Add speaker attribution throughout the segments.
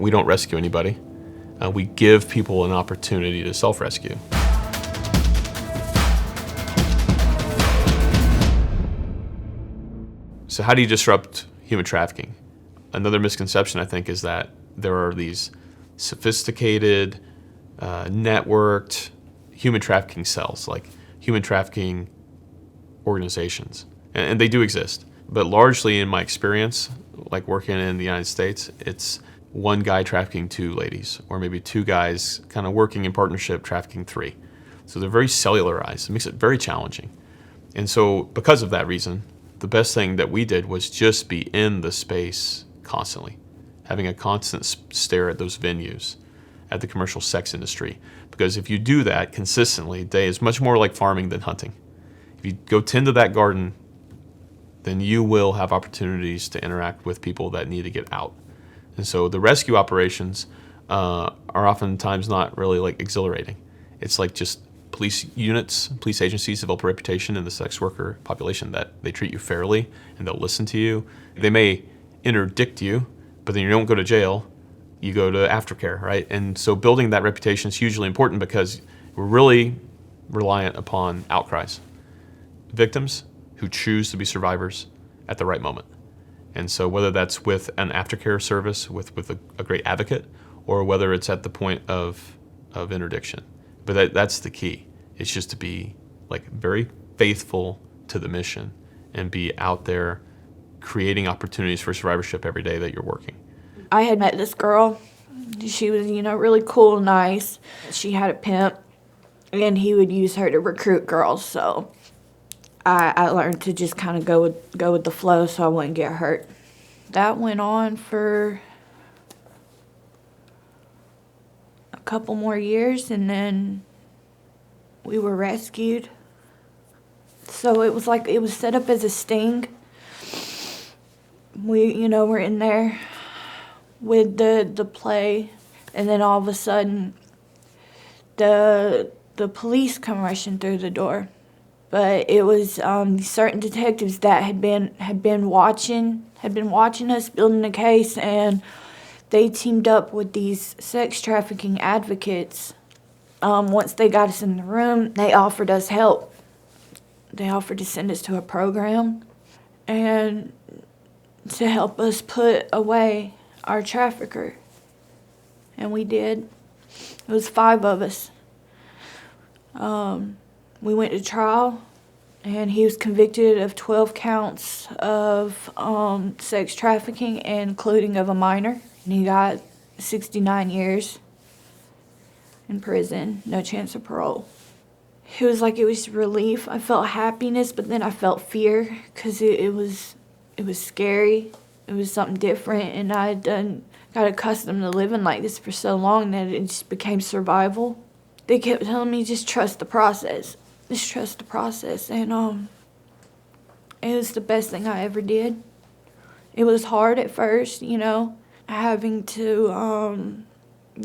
Speaker 1: We don't rescue anybody. We give people an opportunity to self-rescue. So how do you disrupt human trafficking? Another misconception, I think, is that there are these sophisticated, networked human trafficking cells, like human trafficking organizations. And they do exist. But largely, in my experience, like working in the United States, it's one guy trafficking two ladies, or maybe two guys kind of working in partnership trafficking three. So they're very cellularized. It makes it very challenging. And so because of that reason, the best thing that we did was just be in the space constantly, having a constant stare at those venues, at the commercial sex industry. Because if you do that consistently, day is much more like farming than hunting. If you go tend to that garden, then you will have opportunities to interact with people that need to get out. And so the rescue operations are oftentimes not really like exhilarating. It's like just police units, police agencies develop a reputation in the sex worker population that they treat you fairly and they'll listen to you. They may interdict you, but then you don't go to jail, you go to aftercare, right? And so building that reputation is hugely important because we're really reliant upon outcries. Victims who choose to be survivors at the right moment. And so whether that's with an aftercare service, with a great advocate, or whether it's at the point of interdiction. But that's the key. It's just to be like very faithful to the mission and be out there creating opportunities for survivorship every day that you're working.
Speaker 2: I had met this girl. She was, really cool and nice. She had a pimp, and he would use her to recruit girls. So I learned to just kind of go with the flow so I wouldn't get hurt. That went on for a couple more years, and then we were rescued. So it was set up as a sting. We, we're in there with the play, and then all of a sudden the police come rushing through the door. But it was certain detectives that had been watching us building the case, and they teamed up with these sex trafficking advocates. Once they got us in the room, they offered us help. They offered to send us to a program and to help us put away our trafficker. And we did. It was 5 of us. We went to trial, and he was convicted of 12 counts of sex trafficking, including of a minor. And he got 69 years in prison, no chance of parole. It was relief. I felt happiness, but then I felt fear because it was scary. It was something different, and I had got accustomed to living like this for so long that it just became survival. They kept telling me, just trust the process. Just trust the process. And it was the best thing I ever did. It was hard at first, having to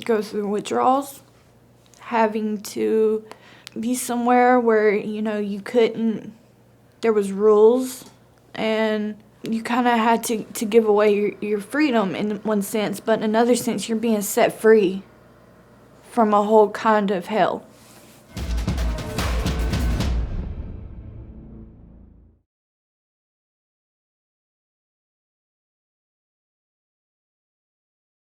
Speaker 2: go through withdrawals, having to be somewhere where, you couldn't, there was rules, and you kind of had to give away your freedom in one sense, but in another sense, you're being set free from a whole kind of hell.